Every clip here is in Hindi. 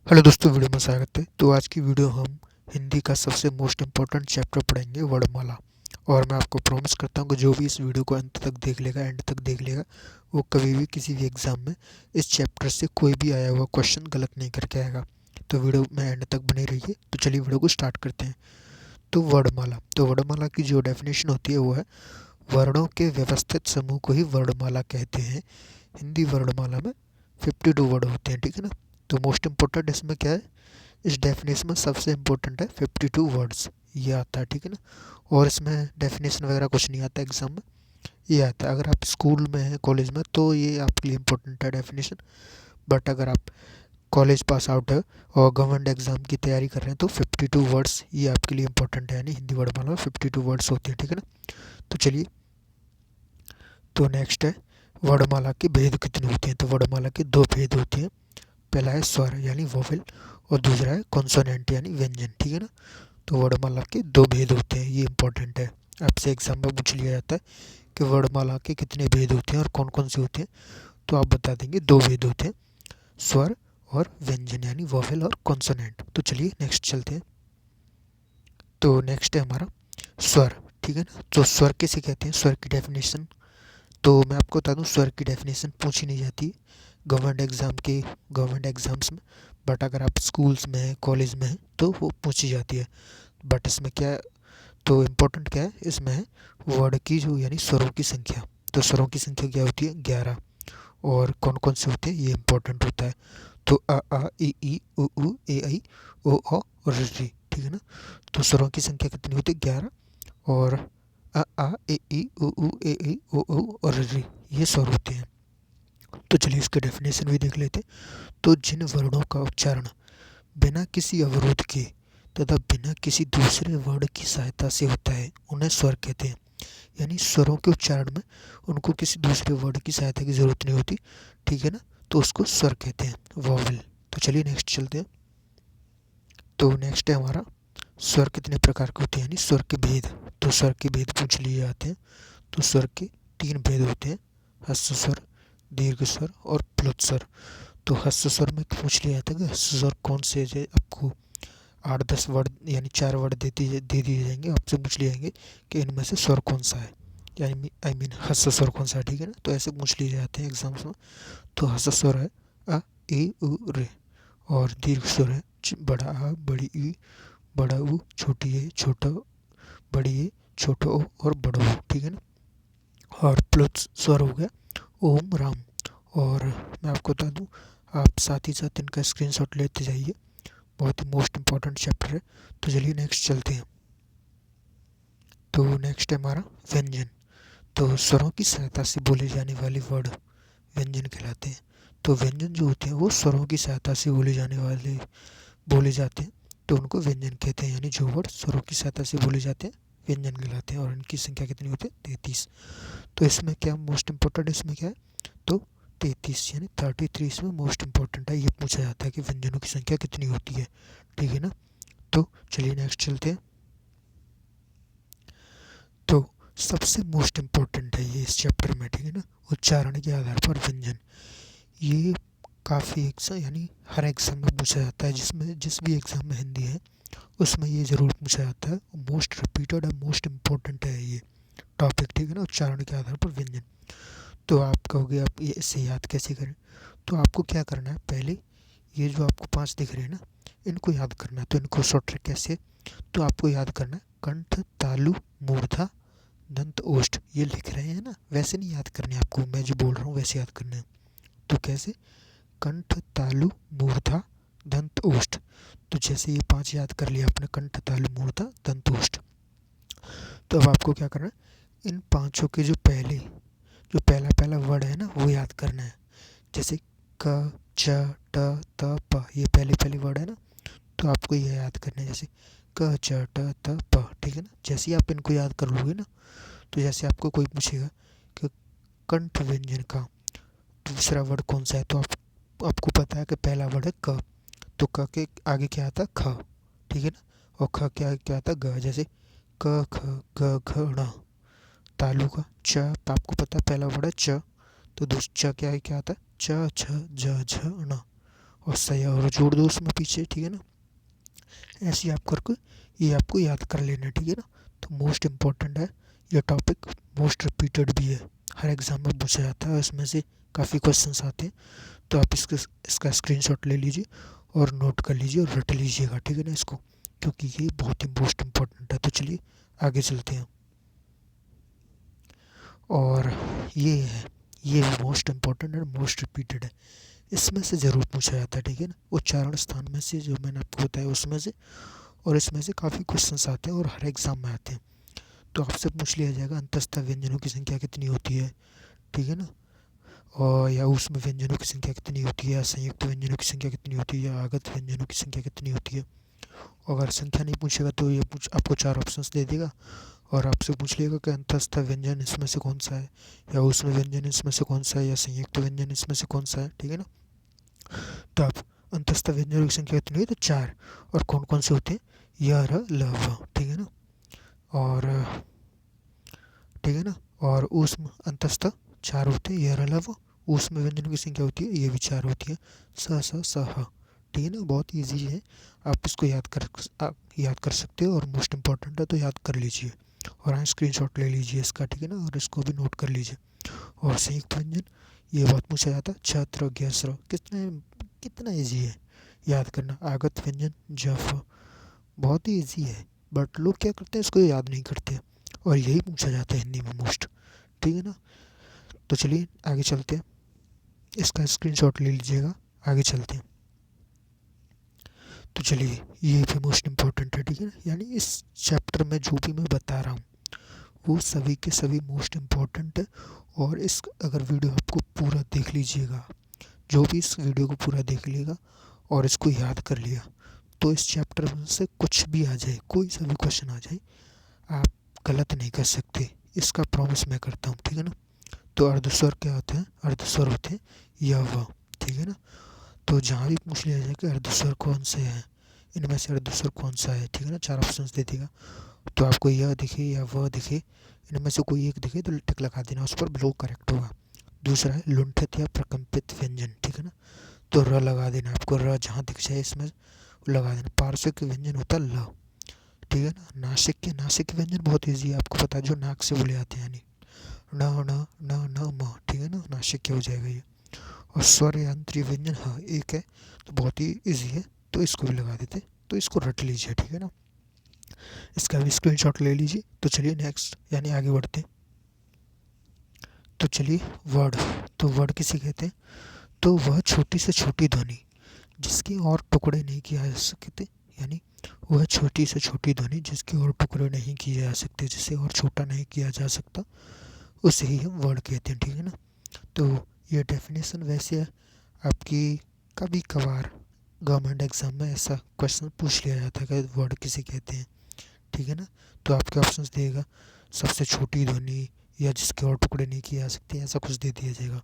हेलो दोस्तों, वीडियो में स्वागत है। तो आज की वीडियो हम हिंदी का सबसे मोस्ट इम्पोर्टेंट चैप्टर पढ़ेंगे, वर्णमाला। और मैं आपको प्रॉमिस करता हूँ कि जो भी इस वीडियो को अंत तक देख लेगा, एंड तक देख लेगा, वो कभी भी किसी भी एग्ज़ाम में इस चैप्टर से कोई भी आया हुआ क्वेश्चन गलत नहीं करके आएगा। तो वीडियो में एंड तक बने रहिए। तो चलिए वीडियो को स्टार्ट करते हैं। तो वर्णमाला की जो डेफिनेशन होती है वो है, वर्णों के व्यवस्थित समूह को ही वर्णमाला कहते हैं। हिंदी वर्णमाला में 52 वर्ड होते हैं, ठीक है ना। तो मोस्ट इम्पोर्टेंट इसमें क्या है, इस डेफिनेशन में सबसे इम्पोर्टेंट है 52 वर्ड्स, ये आता है, ठीक है ना। और इसमें डेफिनेशन वगैरह कुछ नहीं आता एग्जाम में, ये आता है अगर आप स्कूल में हैं, कॉलेज में, तो ये आपके लिए इम्पोर्टेंट है डेफिनेशन। बट अगर आप कॉलेज पास आउट है और गवर्नमेंट एग्जाम की तैयारी कर रहे हैं तो 52 वर्ड्स ये आपके लिए इंपॉर्टेंट है, यानी हिंदी वर्णमाला में 52 वर्ड्स होती हैं, ठीक है ना। तो चलिए, तो नेक्स्ट है, वर्णमाला के भेद कितने होते हैं। तो वर्णमाला के दो भेद होते हैं। पहला है स्वर यानी वोवेल, और दूसरा है कॉन्सोनेंट यानी व्यंजन, ठीक है ना। तो वर्णमाला के दो भेद होते हैं, ये इंपॉर्टेंट है। आपसे एग्जाम में पूछ लिया जाता है कि वर्णमाला के कितने भेद होते हैं और कौन कौन से होते हैं, तो आप बता देंगे दो भेद होते हैं, स्वर और व्यंजन यानी वोवेल और कॉन्सोनेंट। तो चलिए नेक्स्ट चलते हैं। तो नेक्स्ट है हमारा स्वर, ठीक है ना। तो स्वर किसे कहते हैं, स्वर की डेफिनेशन। तो मैं आपको बता दूं, स्वर की डेफिनेशन पूछी नहीं जाती गवर्नमेंट एग्ज़ाम्स में। बट अगर आप स्कूल्स में हैं, कॉलेज में हैं, तो वो पूछी जाती है। बट इसमें क्या है, तो इम्पोर्टेंट क्या है इसमें है, वर्ड की जो यानी स्वरों की संख्या। तो स्वरों की संख्या क्या होती है, 11। और कौन कौन से होते हैं ये इम्पोर्टेंट होता है। तो अ आ ई उ ऊ ए ऐ ओ औ और ऋ, ठीक है ना। तो स्वरों की संख्या कितनी होती है, 11। और अ आ ई उ ऊ ए ऐ ओ औ और ऋ, ये स्वर होते हैं। तो चलिए इसका डेफिनेशन भी देख लेते हैं। तो जिन वर्णों का उच्चारण बिना किसी अवरोध के तथा बिना किसी दूसरे वर्ण की सहायता से होता है, उन्हें स्वर कहते हैं। यानी स्वरों के उच्चारण में उनको किसी दूसरे वर्ड की सहायता की ज़रूरत नहीं होती, ठीक है ना। तो उसको स्वर कहते हैं, वोवेल। तो चलिए नेक्स्ट चलते हैं। तो नेक्स्ट है हमारा, स्वर कितने प्रकार के होते हैं, यानी स्वर के भेद। तो स्वर के भेद पूछ लिए जाते हैं। तो स्वर के तीन भेद होते हैं, ह्रस्व स्वर, दीर्घ स्वर और प्लुत स्वर। तो ह्रस्व स्वर में पूछ लिया जाता है कि ह्रस्व स्वर कौन से, जो आपको 8-10 वर्ड यानी 4 वर्ड दे दिए जाएंगे, आपसे पूछ लिए जाएंगे कि इनमें से स्वर कौन सा है, यानी आई मीन ह्रस्व स्वर कौन सा है, ठीक है ना। तो ऐसे पूछ लिए जाते हैं एग्जाम्स में। तो ह्रस्व स्वर है अ ए उ रे, और दीर्घ स्वर है बड़ा आ, बड़ी ई, बड़ा ऊ, छोटी ए, छोटा बड़ी ए, छोटा ओ और बड़ा ओ, ठीक है ना। और प्लुत स्वर हो गया ओम राम। और मैं आपको बता दूं, आप साथ ही साथ इनका स्क्रीनशॉट लेते जाइए, बहुत ही मोस्ट इम्पॉर्टेंट चैप्टर है। तो चलिए नेक्स्ट चलते हैं। तो नेक्स्ट है हमारा व्यंजन। तो स्वरों की सहायता से बोले जाने वाले वर्ड व्यंजन कहलाते हैं। तो व्यंजन जो होते हैं वो स्वरों की सहायता से बोले जाते हैं, तो उनको व्यंजन कहते हैं। यानी जो वर्ड स्वरों की सहायता से बोले जाते हैं व्यंजन कहलाते हैं। और इनकी संख्या कितनी होती है, 33। तो इसमें क्या मोस्ट इम्पोर्टेंट, इसमें क्या है, तो 33 यानी 33 इसमें मोस्ट इम्पोर्टेंट है। ये पूछा जाता है कि व्यंजनों की संख्या कितनी होती है, ठीक है ना। तो चलिए नेक्स्ट चलते हैं। तो सबसे मोस्ट इम्पोर्टेंट है ये इस चैप्टर में, ठीक है ना, उच्चारण के आधार पर व्यंजन। ये काफ़ी एग्जाम यानी हर एग्जाम में पूछा जाता है, जिसमें जिस भी एग्जाम में हिंदी है उसमें ये ज़रूर पूछा जाता है। मोस्ट रिपीटेड और मोस्ट इम्पोर्टेंट है ये टॉपिक, ठीक है ना, उच्चारण के आधार पर व्यंजन। तो आप कहोगे आप ये इसे याद कैसे करें। तो आपको क्या करना है, पहले ये जो आपको 5 दिख रहे हैं ना, इनको याद करना है। तो इनको शॉर्ट ट्रिक कैसे, तो आपको याद करना है कंठ, तालु, मूर्धा, दंत, ओष्ठ। ये लिख रहे हैं ना, वैसे नहीं याद करने आपको, मैं जो बोल रहा हूँ वैसे याद करना है। तो कैसे, कंठ, तालु, मूर्धा, दंत, ओष्ठ। तो जैसे ये 5 याद कर लिया आपने, कंठ, तालु, मूर्धा, दंत, ओष्ठ। तो अब आपको क्या करना है, इन पांचों के जो पहला पहला वर्ड है ना वो याद करना है। जैसे क, च, ट, त, प, ये पहले पहले वर्ड है ना, तो आपको ये याद करना है। जैसे क, च, ट, त, प, ठीक है ना। जैसे ही आप इनको याद कर लोगे ना, तो जैसे आपको कोई पूछेगा कि कंठ व्यंजन का दूसरा वर्ड कौन सा है, तो आपको पता है कि पहला वर्ड है क, तो क के आगे क्या आता है, ख, ठीक है ना। और ख के आगे क्या आता है, ग। जैसे क, ख, ग, घ, ण। तालु का च, तो आपको पता है पहला वर्ड है च, तो दूसरा च के आगे क्या आता है, च, छ, ज, झ, ण। और सही और जोड़ दो उसमें पीछे, ठीक है ना। ऐसे ही आप करके ये आपको याद कर लेना, ठीक है ना। तो मोस्ट इम्पॉर्टेंट है ये टॉपिक, मोस्ट रिपीटेड भी है, हर एग्ज़ाम में पूछा जाता है, इसमें से काफ़ी क्वेश्चंस आते हैं। तो आप इसका स्क्रीनशॉट ले लीजिए और नोट कर लीजिए और रट लीजिएगा, ठीक है ना इसको, क्योंकि ये बहुत ही मोस्ट इम्पॉर्टेंट है। तो चलिए आगे चलते हैं। और ये है, ये भी मोस्ट इम्पॉर्टेंट और मोस्ट रिपीटेड है, इसमें से ज़रूर पूछा जाता है, ठीक है ना। उच्चारण स्थान में से जो मैंने आपको बताया उसमें से, और इसमें से काफ़ी क्वेश्चंस आते हैं और हर एग्ज़ाम में आते हैं। तो आपसे पूछ लिया जाएगा अंतस्थ व्यंजनों की संख्या कितनी होती है, ठीक है ना। और या उसमें व्यंजनों की संख्या कितनी होती है, या संयुक्त व्यंजनों की संख्या कितनी होती है, या आगत व्यंजनों की संख्या कितनी होती है। अगर संख्या नहीं पूछेगा तो ये आपको 4 ऑप्शंस दे देगा, और आपसे पूछ लेगा कि अंतस्थ व्यंजन इसमें से कौन सा है, या उसमें व्यंजन इसमें से कौन सा है, या संयुक्त व्यंजन इसमें से कौन सा है, ठीक है ना। तो आप अंतस्थ व्यंजनों की संख्या कितनी है, तो 4, और कौन कौन से होते हैं, य र ल व, ठीक है ना। और ठीक है ना, और ऊष्म अंतस्थ 4 होते हैं, य र ल व। ऊष्म व्यंजनों की संख्या होती है, ये भी 4 होती है, स स ह, ठीक है ना। बहुत ईजी है, आप इसको याद कर सकते हो, और मोस्ट इम्पॉर्टेंट है तो याद कर लीजिए। और हाँ, स्क्रीनशॉट ले लीजिए इसका, ठीक है ना, और इसको भी नोट कर लीजिए। और संयुक्त व्यंजन ये बहुत पूछा जाता है, छत्र ज्ञ कितना कितना ईजी है याद करना। आगत व्यंजन जफ, बहुत ही ईजी है, बट लोग क्या करते हैं, इसको याद नहीं करते, और यही पूछा जाता है हिंदी में मोस्ट, ठीक है ना। तो चलिए आगे चलते हैं, इसका स्क्रीनशॉट ले लीजिएगा, आगे चलते हैं। तो चलिए ये भी मोस्ट इम्पोर्टेंट है, ठीक है ना। यानी इस चैप्टर में जो भी मैं बता रहा हूँ वो सभी के सभी मोस्ट इम्पोर्टेंट है। और इस अगर वीडियो आपको पूरा देख लीजिएगा, जो भी इस वीडियो को पूरा देख लेगा और इसको याद कर लिया, तो इस चैप्टर से कुछ भी आ जाए, कोई सा भी क्वेश्चन आ जाए, आप गलत नहीं कर सकते, इसका प्रॉमिस मैं करता हूँ, ठीक है ना। तो अर्धस्वर क्या होते हैं, अर्धस्वर होते हैं य व, ठीक है ना। तो जहाँ भी पूछ लिया जाए कि अर्धस्वर कौन से हैं, इनमें से अर्धस्वर कौन सा है, ठीक है ना, 4 ऑप्शन दे देगा। तो आपको यह दिखे या वह दिखे, इनमें से कोई एक दिखे तो टिक लगा देना, उस पर ब्लो करेक्ट होगा। दूसरा है लुंठित या प्रकम्पित व्यंजन, ठीक है ना, तो र लगा देना, आपको र जहाँ दिख जाए इसमें लगा देना। पार्श्विक व्यंजन होता है ल, ठीक है ना। नासिक के व्यंजन बहुत ईजी है, आपको पता है, जो नाक से बोले जाते हैं, यानी न न न न म, ठीक है ना, नासिक क्या हो जाएगा ये। और स्वर यंत्रीय व्यंजन, हाँ एक है, तो बहुत ही ईजी है, तो इसको भी लगा देते, तो इसको रट लीजिए, ठीक है ना। इसका भी स्क्रीनशॉट ले लीजिए। तो चलिए नेक्स्ट यानी आगे बढ़ते हैं। तो चलिए वर्ड, तो वर्ड किसे कहते हैं, तो वह छोटी से छोटी ध्वनि जिसके और टुकड़े नहीं किए जा सकते, यानी वह छोटी से छोटी ध्वनि जिसके और टुकड़े नहीं किए जा सकते, जिसे और छोटा नहीं किया जा सकता, उसे ही हम वर्ड कहते हैं, ठीक है ना। तो ये डेफिनेशन वैसे है आपकी, कभी कभार गवर्नमेंट एग्जाम में ऐसा क्वेश्चन पूछ लिया जाता है कि वर्ड किसे कहते हैं, ठीक है ना। तो आपके ऑप्शंस देगा, सबसे छोटी ध्वनि, या जिसके और टुकड़े नहीं किए जा सकते, ऐसा कुछ दे दिया जाएगा।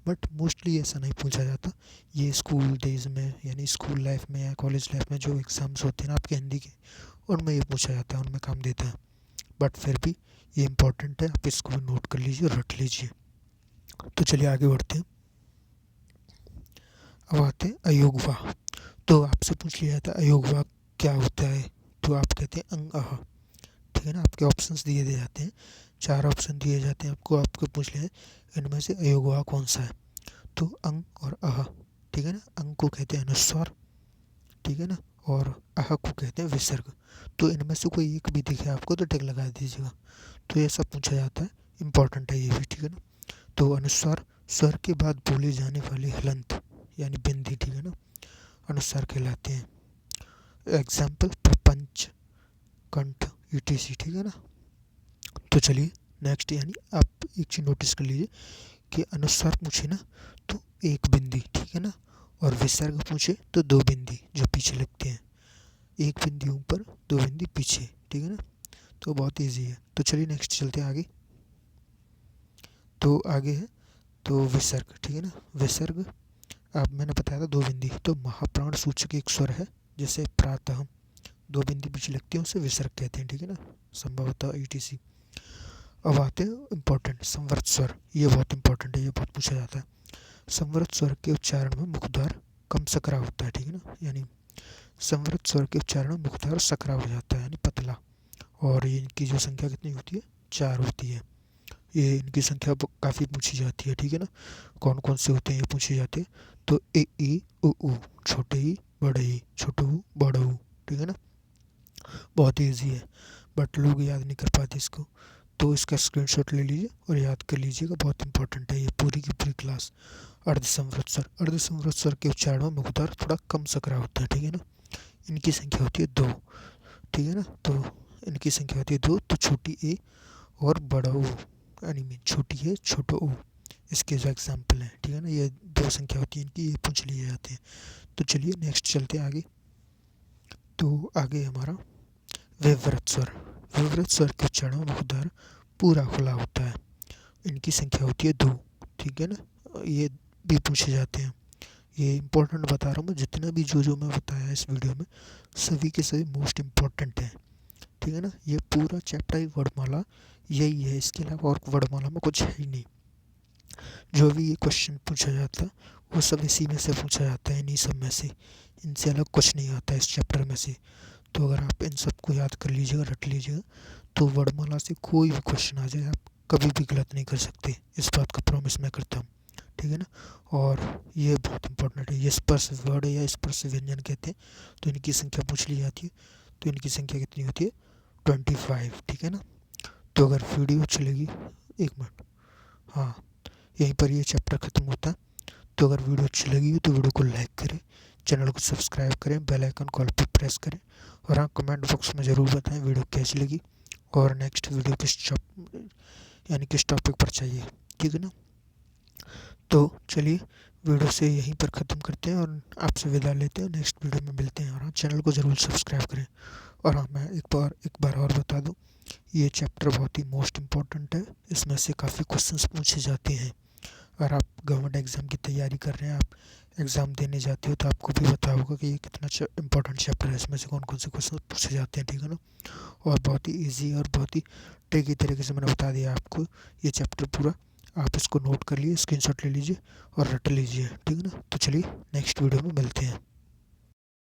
बट मोस्टली ऐसा नहीं पूछा जाता, ये स्कूल डेज में यानी स्कूल लाइफ में या कॉलेज लाइफ में जो एग्ज़ाम्स होते हैं ना आपके हिंदी के, उनमें ये पूछा जाता है, उनमें काम देता है। बट फिर भी ये इम्पोर्टेंट है, आप इसको भी नोट कर लीजिए और रट लीजिए। तो चलिए आगे बढ़ते हैं। अब आते हैं अयोगवा। तो आपसे पूछ लिया जाता है अयोगवा क्या होता है, तो आप कहते हैं अंग अह, ठीक है ना। आपके ऑप्शंस दिए दे जाते हैं, 4 ऑप्शन दिए जाते हैं आपको, आपको पूछ लिया है इनमें से अयोगवा कौन सा है, तो अंग और अह, ठीक है ना। अंग को कहते हैं अनुस्वार, ठीक है ना, और अह को कहते हैं विसर्ग। तो इनमें से कोई एक भी दिखे आपको तो टिक लगा दीजिएगा। तो ये सब पूछा जाता है, इम्पॉर्टेंट है ये भी, ठीक है ना। तो अनुस्वार स्वर के बाद बोले जाने वाले हलंत यानी बिंदी, ठीक है ना, अनुस्वार कहलाते हैं। एग्जाम्पल प्रपंच, कंठ, ईटीसी, ठीक है ना। तो चलिए नेक्स्ट, यानी आप एक चीज़ नोटिस कर लीजिए कि अनुस्वार पूछे ना तो एक बिंदी, ठीक है ना, और विसर्ग पूछे तो 2 बिंदी जो पीछे लगते हैं, एक बिंदी ऊपर 2 बिंदी पीछे, ठीक है ना। तो बहुत इजी है। तो चलिए नेक्स्ट चलते हैं आगे। तो आगे है तो विसर्ग, ठीक है ना। विसर्ग अब मैंने बताया था 2 बिंदी, तो महाप्राण सूचक एक स्वर है जैसे प्रातः 2 बिंदी पीछे लगती है, उसे विसर्ग कहते हैं, ठीक है ना, संभवतः ईटीसी। अब आते हैं इम्पोर्टेंट संवृत स्वर, ये बहुत इंपॉर्टेंट है, ये बहुत पूछा जाता है। संवृत स्वर के उच्चारण में मुख द्वार कम सकरा होता है, ठीक है ना, यानी संवृत स्वर के उच्चारण में मुख्तार सकरा हो जाता है यानी पतला। और ये इनकी जो संख्या कितनी होती है, 4 होती है। ये इनकी संख्या काफ़ी पूछी जाती है, ठीक है ना, कौन कौन से होते हैं ये पूछे जाते हैं। तो ए ई उ छोटे ई बड़े ई, छोटे ऊ बड़ा ऊ, ठीक है ना, बहुत ईजी है बट लोग याद नहीं कर पाते इसको। तो इसका स्क्रीनशॉट ले लीजिए और याद कर लीजिएगा, बहुत इंपॉर्टेंट है ये पूरी की पूरी क्लास। अर्धसंवृत स्वर, अर्धसंवृत स्वर के उच्चारण में मुख्तार थोड़ा कम सकरा होता है, ठीक है ना। इनकी संख्या होती है 2, ठीक है ना, तो इनकी संख्या होती है 2। तो छोटी ए और बड़ा ओ, यानी मीन छोटी है छोटा ओ, इसके जो एग्जाम्पल हैं, ठीक है ना, ये 2 संख्या होती है इनकी, ये पूछ लिए जाते हैं। तो चलिए नेक्स्ट चलते हैं आगे। तो आगे हमारा विवृत स्वर। विवृत स्वर के उच्चारण में मुखद्वार पूरा खुला होता है। इनकी संख्या होती है 2, ठीक है ना, ये भी पूछे जाते हैं। ये इंपॉर्टेंट बता रहा हूँ मैं, जितना भी जो मैं बताया इस वीडियो में सभी के सभी मोस्ट इम्पॉर्टेंट हैं, ठीक है ना। ये पूरा चैप्टर ही वर्णमाला यही है, इसके अलावा और वर्णमाला में कुछ है ही नहीं। जो भी ये क्वेश्चन पूछा जाता है वो सब इसी में से पूछा जाता है, इन्हीं सब में से, इनसे अलग कुछ नहीं आता है इस चैप्टर में से। तो अगर आप इन सबको याद कर लीजिएगा, रट लीजिएगा, तो वर्णमाला से कोई भी क्वेश्चन आ जाए आप कभी भी गलत नहीं कर सकते, इस बात का प्रॉमिस मैं करता हूँ, ठीक है ना। और ये बहुत इंपॉर्टेंट है, ये स्पर्श वर्ड या स्पर्श व्यंजन कहते हैं। तो इनकी संख्या पूछ ली जाती है, तो इनकी संख्या कितनी होती है, 25, ठीक है ना। तो अगर वीडियो चलेगी, 1 मिनट, हाँ यहीं पर ये चैप्टर ख़त्म होता है। तो अगर वीडियो अच्छी लगी हो तो वीडियो को लाइक करें, चैनल को सब्सक्राइब करें, बेल आइकन कॉल पर प्रेस करें, और हाँ कमेंट बॉक्स में ज़रूर बताएं वीडियो कैसी लगी और नेक्स्ट वीडियो किस टॉपिक पर चाहिए, ठीक है ना। तो चलिए वीडियो से यहीं पर ख़त्म करते हैं और आपसे विदा लेते हैं, नेक्स्ट वीडियो में मिलते हैं। और हाँ चैनल को ज़रूर सब्सक्राइब करें। और हाँ मैं एक बार और बता दूँ, ये चैप्टर बहुत ही मोस्ट इम्पॉर्टेंट है, इसमें से काफ़ी क्वेश्चंस पूछे जाते हैं। अगर आप गवर्नमेंट एग्ज़ाम की तैयारी कर रहे हैं, आप एग्ज़ाम देने जाते हो, तो आपको भी पता होगा कि ये कितना इंपॉर्टेंट चैप्टर है, इसमें से कौन कौन से क्वेश्चन पूछे जाते हैं, ठीक है ना। और बहुत ही ईजी और बहुत ही ट्रिकी तरीके से मैंने बता दिया आपको ये चैप्टर पूरा। आप इसको नोट कर लिए, स्क्रीनशॉट ले लीजिए और रट लीजिए, ठीक है ना। तो चलिए नेक्स्ट वीडियो में मिलते हैं।